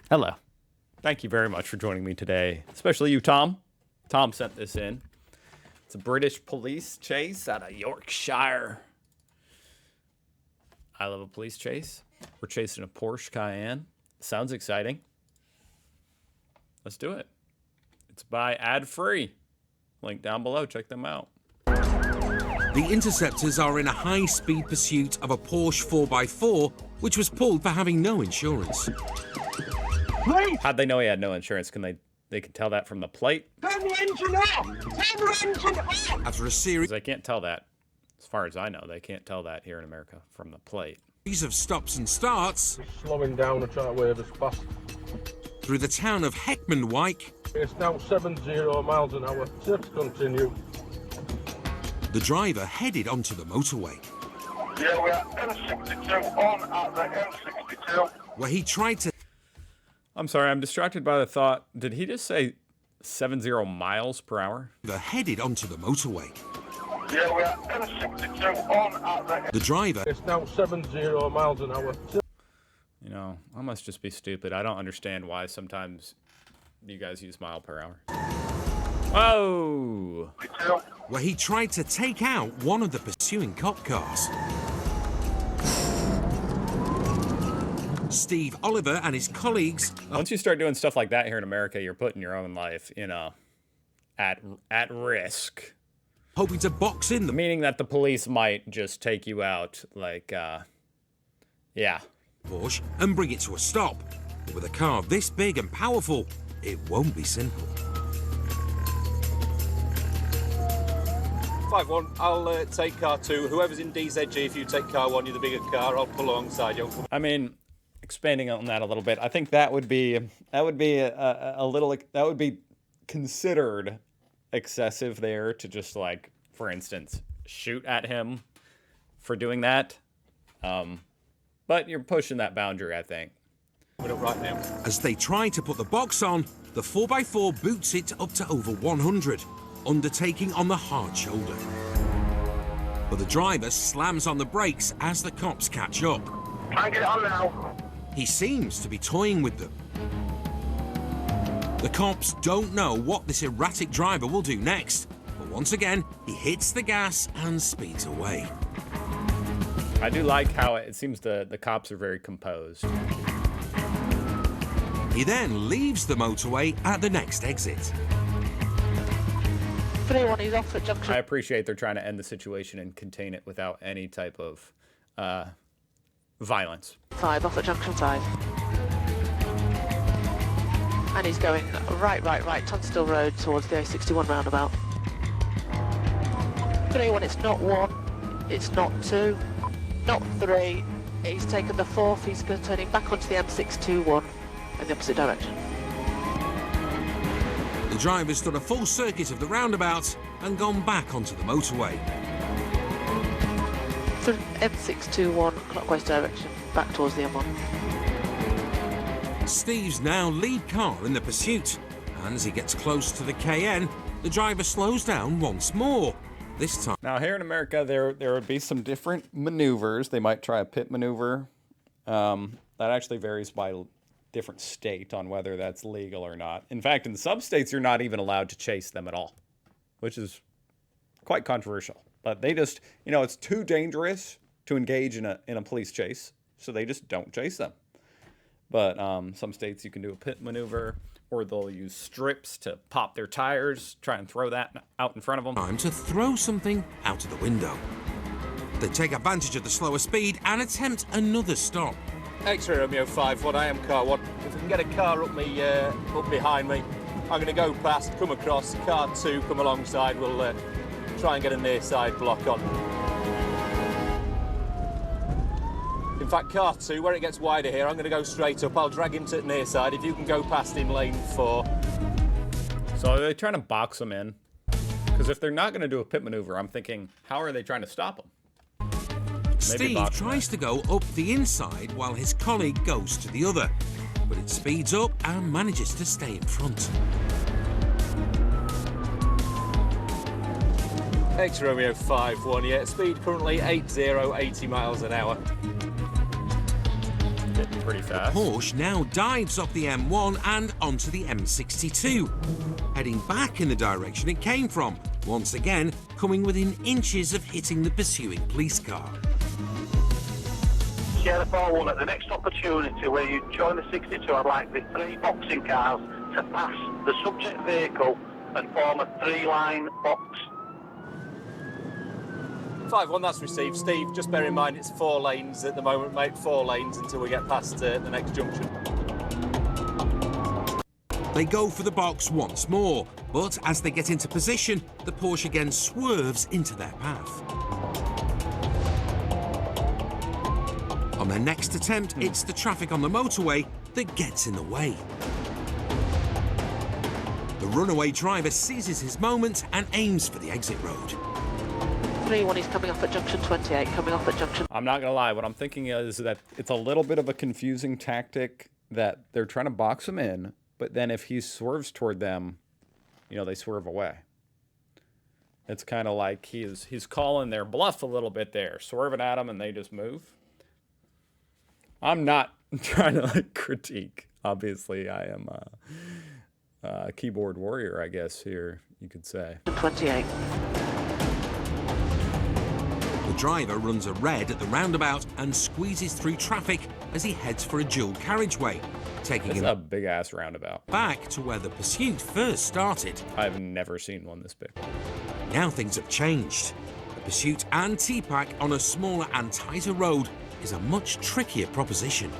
Hello. Thank you very much for joining me today, especially you, Tom. Tom sent this in. It's a British police chase out of Yorkshire. I love a police chase. We're chasing a Porsche Cayenne. Sounds exciting. Let's do it. It's by Ad Free. Link down below. Check them out. The interceptors are in a high-speed pursuit of a Porsche 4x4, which was pulled for having no insurance. How'd they know he had no insurance? They can tell that from the plate? Turn the engine off! Turn the engine off! After a series They can't tell that. As far as I know, they can't tell that here in America from the plate. of stops and starts Slowing down and trying to wave us past. through the town of Heckmondwike, It's now 70 miles an hour. Safe to continue. the driver headed onto the motorway, Yeah, we're at M62 on at the M62. where he tried to I'm sorry, I'm distracted by the thought. Did he just say 70 miles per hour? headed onto the motorway. Yeah, we're at M62 on at the The driver It's now 70 miles an hour. You know, I must just be stupid. I don't understand why sometimes you guys use mile per hour. Whoa! where he tried to take out one of the pursuing cop cars. Steve Oliver and his colleagues Once you start doing stuff like that here in America, you're putting your own life, at risk. hoping to box in the Meaning that the police might just take you out, yeah. Porsche and bring it to a stop. But with a car this big and powerful, it won't be simple. 5-1, I'll take car 2. Whoever's in DZG, if you take car 1, you're the bigger car. I'll pull alongside you. I mean, expanding on that a little bit, I think that would be considered excessive there to just for instance, shoot at him for doing that. But you're pushing that boundary, I think. We're up right now. As they try to put the box on, the 4x4 boots it up to over 100, undertaking on the hard shoulder. But the driver slams on the brakes as the cops catch up. Try and get it on now. He seems to be toying with them. The cops don't know what this erratic driver will do next, but once again, he hits the gas and speeds away. I do like how it seems the cops are very composed. He then leaves the motorway at the next exit. 3-1, he's off at junction. I appreciate they're trying to end the situation and contain it without any type of violence. 5, off at junction 5. And he's going right, Tunstall Road towards the A61 roundabout. 3-1, it's not 1, it's not 2, not 3. He's taken the 4th, he's turning back onto the M621 in the opposite direction. The driver's done a full circuit of the roundabout and gone back onto the motorway. For M621, clockwise direction, back towards the M1. Steve's now lead car in the pursuit, and as he gets close to the Cayenne, the driver slows down once more. This time, Now, here in America, there would be some different maneuvers. They might try a pit maneuver. That actually varies by different state on whether that's legal or not. In fact, in some states, you're not even allowed to chase them at all, which is quite controversial. But they just, it's too dangerous to engage in a police chase, so they just don't chase them. But some states you can do a pit maneuver, or they'll use strips to pop their tires, try and throw that out in front of them. time to throw something out of the window. They take advantage of the slower speed and attempt another stop. X-ray Romeo 5-1, I am car 1. If we can get a car up behind me, I'm going to go past, come across, car 2, come alongside. We'll try and get a near side block on. In fact, car 2, where it gets wider here, I'm going to go straight up. I'll drag him to the near side. If you can go past in lane 4. So are they trying to box them in? Because if they're not going to do a pit maneuver, I'm thinking, how are they trying to stop them? Steve box tries to go up the inside while his colleague goes to the other, but it speeds up and manages to stay in front. X Romeo 5-1, yeah. Speed currently 80 miles an hour. Getting pretty fast. Porsche now dives off the M1 and onto the M62, heading back in the direction it came from, once again coming within inches of hitting the pursuing police car. Sierra 4-1, at the next opportunity where you join the 62, I'd like the 3 boxing cars to pass the subject vehicle and form a 3-line box. 5-1, that's received. Steve, just bear in mind it's 4 lanes at the moment, mate. 4 lanes until we get past the next junction. They go for the box once more, but as they get into position, the Porsche again swerves into their path. On their next attempt, it's the traffic on the motorway that gets in the way. The runaway driver seizes his moment and aims for the exit road. 3-1, he's coming off at junction 28, coming off at junction... I'm not gonna lie, what I'm thinking is that it's a little bit of a confusing tactic that they're trying to box him in, but then if he swerves toward them, you know, they swerve away. It's kind of like he's calling their bluff a little bit there, swerving at them and they just move. I'm not trying to like critique. Obviously, I am a keyboard warrior, I guess, here you could say. 28. The driver runs a red at the roundabout and squeezes through traffic as he heads for a dual carriageway, taking It's him a big-ass roundabout. back to where the pursuit first started. I've never seen one this big. Now things have changed. The pursuit and T-Pack on a smaller and tighter road is a much trickier proposition.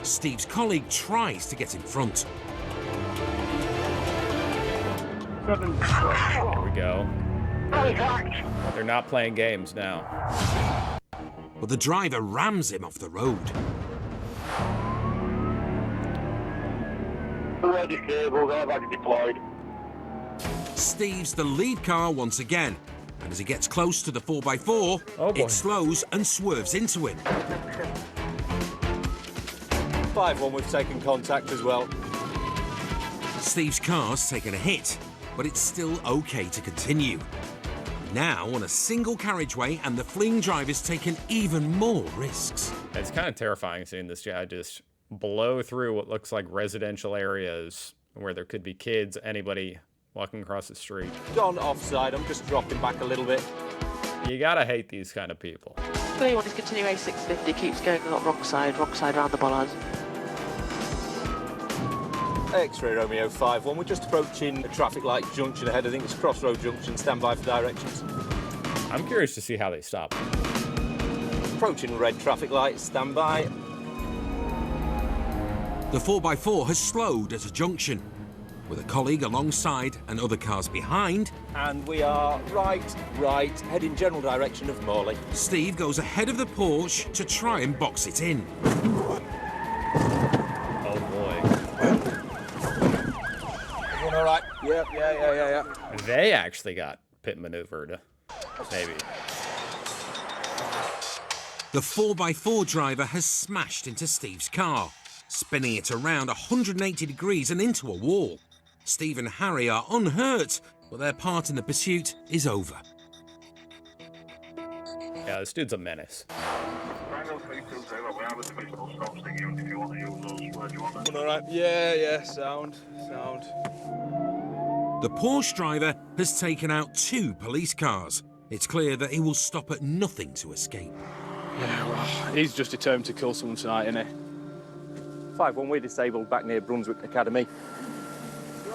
Steve's colleague tries to get in front. Here we go. They're not playing games now. But the driver rams him off the road. Ready cable, they're back deployed. Steve's the lead car once again, and as he gets close to the 4x4, Oh boy. it slows and swerves into him. 5-1, we've taken contact as well. Steve's car's taken a hit, but it's still okay to continue. Now on a single carriageway, and the fleeing driver's taken even more risks. It's kind of terrifying seeing this guy just blow through what looks like residential areas where there could be kids, anybody walking across the street. Gone offside, I'm just dropping back a little bit. You gotta hate these kind of people. 3-1 is continue A650, keeps going wrong side round the bollard. X-ray Romeo 5-1, we're just approaching a traffic light junction ahead. I think it's Crossroad Junction, stand by for directions. I'm curious to see how they stop. Approaching red traffic light, stand by. The 4x4 has slowed at a junction, with a colleague alongside and other cars behind. And we are right, heading general direction of Morley. Steve goes ahead of the Porsche to try and box it in. Oh boy. Everyone all right? Yeah. They actually got pit maneuvered. Maybe. The 4x4 driver has smashed into Steve's car, spinning it around 180 degrees and into a wall. Steve and Harry are unhurt, but their part in the pursuit is over. Yeah, this dude's a menace. All right. Yeah, sound. The Porsche driver has taken out 2 police cars. It's clear that he will stop at nothing to escape. Yeah, well, he's just determined to kill someone tonight, isn't he? 5-1, we're disabled back near Brunswick Academy.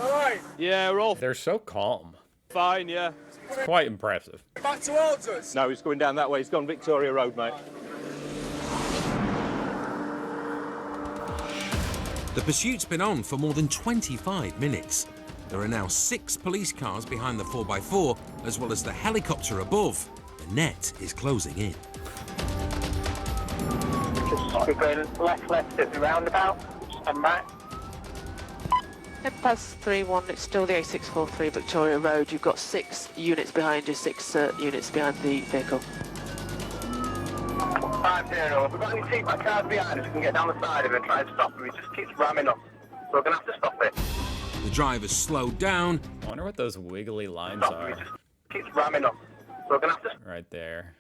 All right. Yeah, we're all They're so calm. fine, yeah. It's quite impressive. Back towards us. No, he's going down that way. He's gone Victoria Road, mate. The pursuit's been on for more than 25 minutes. There are now 6 police cars behind the 4x4, as well as the helicopter above. The net is closing in. We're going left at the roundabout, stand back. Head past 3-1, it's still the A643 Victoria Road. You've got 6 units behind you, 6 units behind the vehicle. 5-0, if we've got any T-back cars behind us, we can get down the side of it and try and stop him. He just keeps ramming up. So we're going to have to stop it. The driver's slowed down. I wonder what those wiggly lines Stop him. He are. just keeps ramming up. So we're going to have to Right there.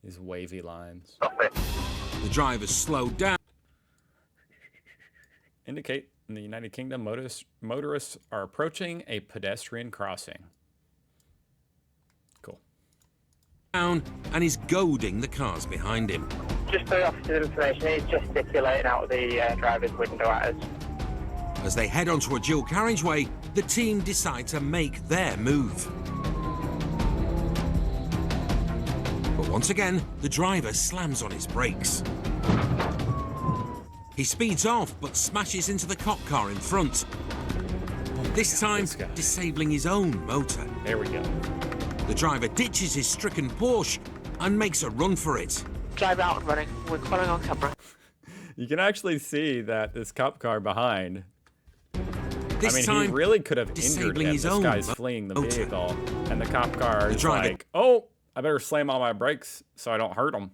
These wavy lines. stop it. The The driver slowed down. Indicate in the United Kingdom, motorists are approaching a pedestrian crossing. Cool. And is goading the cars behind him. Just for the officer's information, he's gesticulating out of the driver's window at us. As they head onto a dual carriageway, the team decide to make their move. But once again, the driver slams on his brakes. He speeds off, but smashes into the cop car in front. This time, disabling his own motor. There we go. The driver ditches his stricken Porsche and makes a run for it. Drive out and running. We're calling on camera. You can actually see that this cop car behind. This I mean, time, he really could have injured disabling him. his This own guy's fleeing the motor. vehicle, and the cop car is driver- like, "Oh, I better slam on my brakes so I don't hurt him,"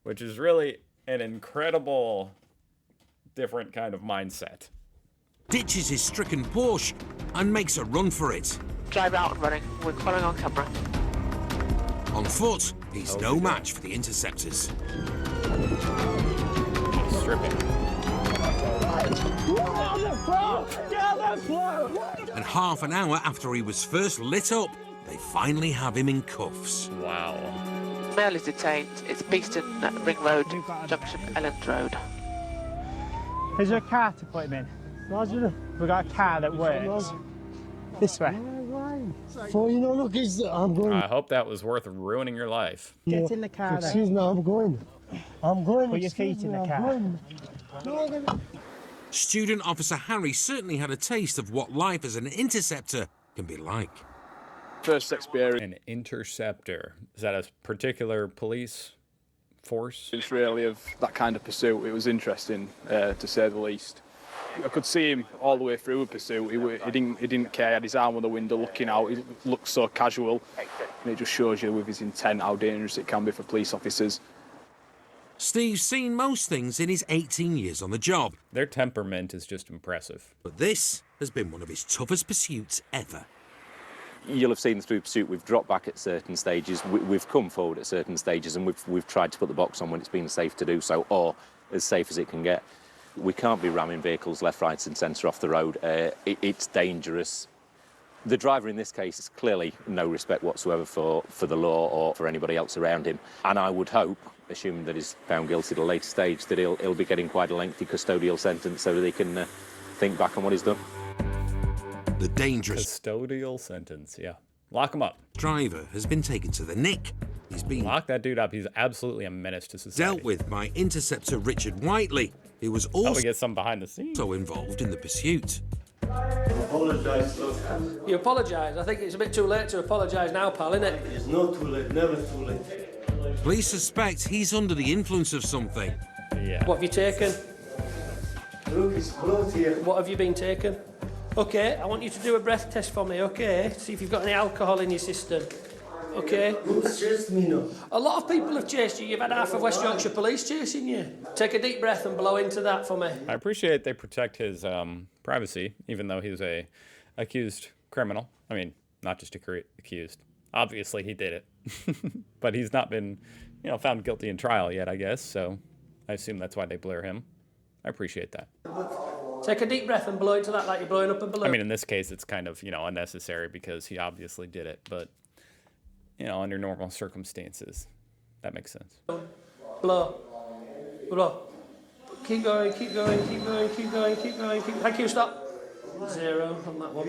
which is really an incredible, different kind of mindset. Ditches his stricken Porsche and makes a run for it. Drive out and running. We're calling on camera. On foot, he's no match for the interceptors. Stripping. And half an hour after he was first lit up, they finally have him in cuffs. Wow. Male is detained. It's Beeston Ring Road, Junction Elland Road. Is there a car to put him in? We've got a car that works. This way. So, you know, look, I'm going. I hope that was worth ruining your life. Get in the car then. Excuse me, I'm going. I'm going. Put your feet in the car. Student Officer Harry certainly had a taste of what life as an interceptor can be like. First experience An interceptor. Is that a particular police force? really of that kind of pursuit. It was interesting, to say the least. I could see him all the way through a pursuit. He didn't care. He had his arm on the window looking out. He looked so casual. And it just shows you with his intent how dangerous it can be for police officers. Steve's seen most things in his 18 years on the job, Their temperament is just impressive. but this has been one of his toughest pursuits ever. You'll have seen through pursuit we've dropped back at certain stages, we've come forward at certain stages, and we've tried to put the box on when it's been safe to do so, or as safe as it can get. We can't be ramming vehicles left, right and centre off the road. It's dangerous. The driver in this case has clearly no respect whatsoever for the law or for anybody else around him. And I would hope, assuming that he's found guilty at a later stage, that he'll be getting quite a lengthy custodial sentence so that he can think back on what he's done. The dangerous Custodial sentence, yeah. Lock him up. driver has been taken to the nick. He's been Lock that dude up. He's absolutely a menace to society. dealt with by interceptor Richard Whiteley, who was How we also get some behind the scenes. involved in the pursuit. You apologise? I think it's a bit too late to apologise now, pal, isn't it? It's not too late, never too late. Police suspect he's under the influence of something. Yeah. What have you taken? Look, it's blood here. What have you been taken? Okay, I want you to do a breath test for me, okay? See if you've got any alcohol in your system. Okay? Who's chased me now? A lot of people have chased you. You've had half of West Yorkshire Police chasing you. Take a deep breath and blow into that for me. I appreciate they protect his privacy, even though he's a accused criminal. I mean, not just accused. Obviously, he did it. But he's not been, found guilty in trial yet, I guess. So I assume that's why they blur him. I appreciate that. Take a deep breath and blow into that like you're blowing up a balloon. I mean, in this case, it's kind of, unnecessary because he obviously did it. But, under normal circumstances, that makes sense. Blow. Blow. Keep going, keep going, keep going, keep going, keep going. Thank you, stop. 0 on that one.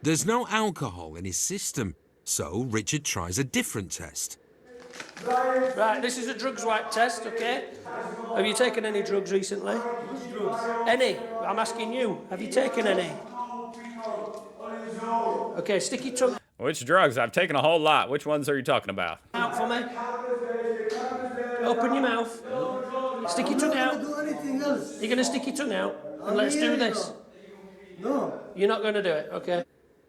There's no alcohol in his system, so Richard tries a different test. Right, this is a drugs wipe test, okay? Have you taken any drugs recently? Any? I'm asking you. Have you taken any? Okay, stick your tongue Which drugs? I've taken a whole lot. Which ones are you talking about? out for me. Open your mouth. Stick your tongue out. You're going to stick your tongue out and let's do this. No. You're not going to do it, okay?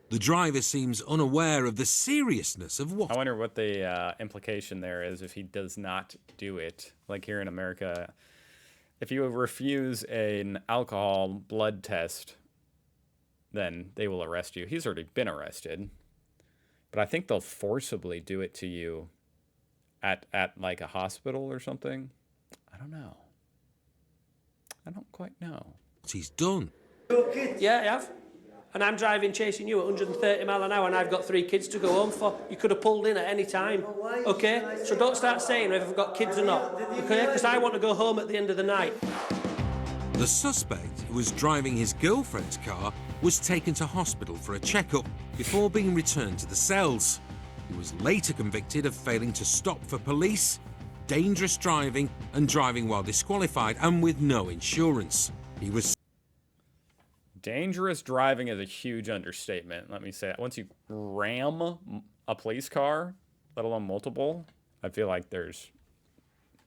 The driver seems unaware of the seriousness of what I wonder what the implication there is if he does not do it. Like here in America, if you refuse an alcohol blood test, then they will arrest you. He's already been arrested. But I think they'll forcibly do it to you at like a hospital or something. I don't know. I don't quite know. What he's done. Yeah, I have. And I'm driving, chasing you at 130 mile an hour, and I've got 3 kids to go home for. You could have pulled in at any time, okay? So don't start saying if I've got kids or not, okay? Because I want to go home at the end of the night. The suspect, who was driving his girlfriend's car, was taken to hospital for a checkup before being returned to the cells. He was later convicted of failing to stop for police, dangerous driving, and driving while disqualified and with no insurance. He was... Dangerous driving is a huge understatement. Let me say that. Once you ram a police car, let alone multiple, I feel like there's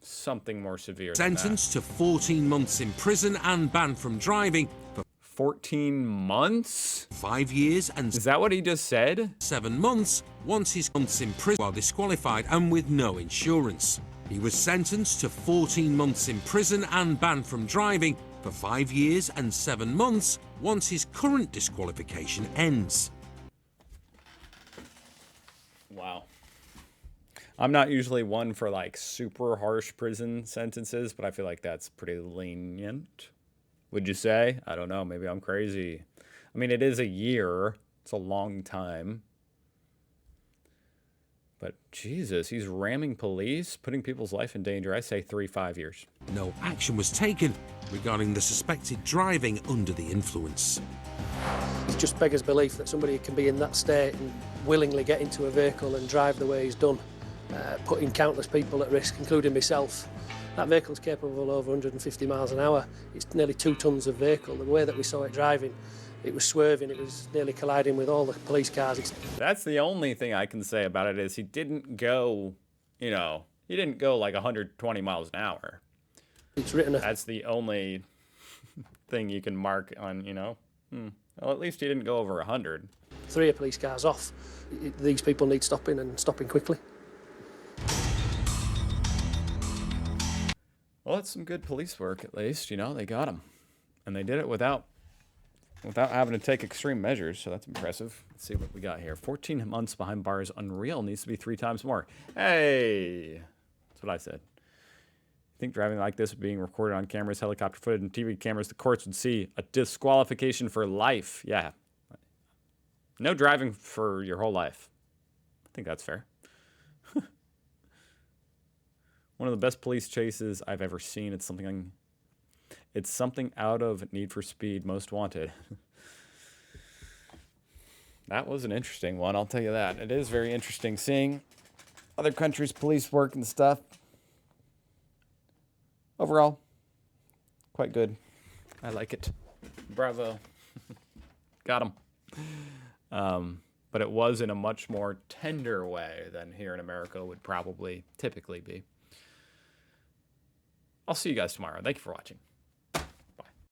something more severe than that. Sentenced to 14 months in prison and banned from driving for 14 months? 5 years and... Is that what he just said? 7 months once his months in prison while disqualified and with no insurance. He was sentenced to 14 months in prison and banned from driving for 5 years and 7 months once his current disqualification ends. Wow. I'm not usually one for like super harsh prison sentences, but I feel like that's pretty lenient. Would you say? I don't know. Maybe I'm crazy. I mean, it is a year. It's a long time. But Jesus, he's ramming police, putting people's life in danger. I say 3-5 years. No action was taken regarding the suspected driving under the influence. It just beggars belief that somebody can be in that state and willingly get into a vehicle and drive the way he's done, putting countless people at risk, including myself. That vehicle's capable of over 150 miles an hour. It's nearly 2 tons of vehicle. The way that we saw it driving, it was swerving, it was nearly colliding with all the police cars. That's the only thing I can say about it is he didn't go, he didn't go like 120 miles an hour. It's written. That's the only thing you can mark on, Well, at least he didn't go over 100. 3 police cars off. These people need stopping and stopping quickly. Well, it's some good police work, at least. They got him. And they did it without having to take extreme measures, so that's impressive. Let's see what we got here. 14 months behind bars, unreal. Needs to be 3 times more. Hey! That's what I said. You think driving like this, being recorded on cameras, helicopter footage, and TV cameras, the courts would see a disqualification for life. Yeah. No driving for your whole life. I think that's fair. One of the best police chases I've ever seen. It's something out of Need for Speed Most Wanted. That was an interesting one, I'll tell you that. It is very interesting seeing other countries' police work and stuff. Overall, quite good. I like it. Bravo. Got him. But it was in a much more tender way than here in America would probably typically be. I'll see you guys tomorrow. Thank you for watching.